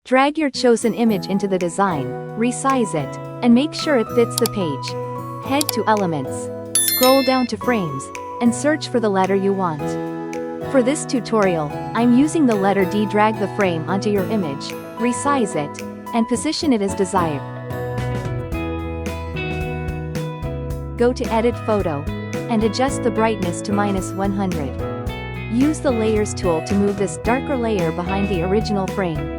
Drag your chosen image into the design, resize it, and make sure it fits the page. Head to Elements, scroll down to Frames, and search for the letter you want. For this tutorial, I'm using the letter D. Drag the frame onto your image, resize it, and position it as desired. Go to Edit Photo, and adjust the brightness to -100. Use the Layers tool to move this darker layer behind the original frame.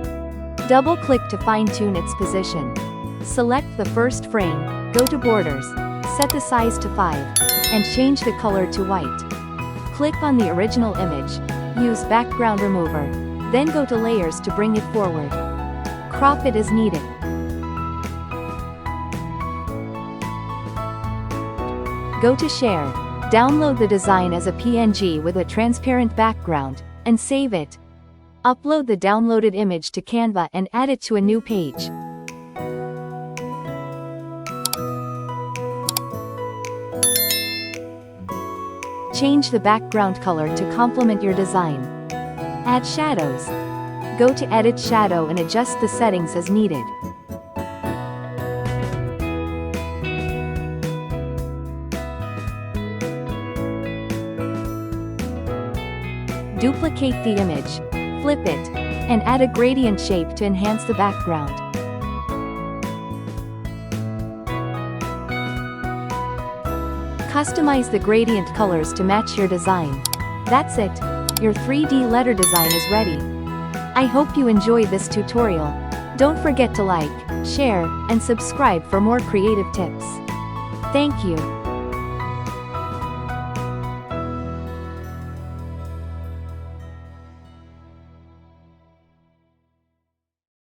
Double-click to fine-tune its position. Select the first frame, go to Borders, set the size to 5, and change the color to white. Click on the original image, use Background Remover, then go to Layers to bring it forward. Crop it as needed. Go to Share, download the design as a PNG with a transparent background, and save it. Upload the downloaded image to Canva and add it to a new page. Change the background color to complement your design. Add shadows. Go to Edit Shadow and adjust the settings as needed. Duplicate the image, flip it, and add a gradient shape to enhance the background. Customize the gradient colors to match your design. That's it. Your 3D letter design is ready. I hope you enjoyed this tutorial. Don't forget to like, share, and subscribe for more creative tips. Thank you.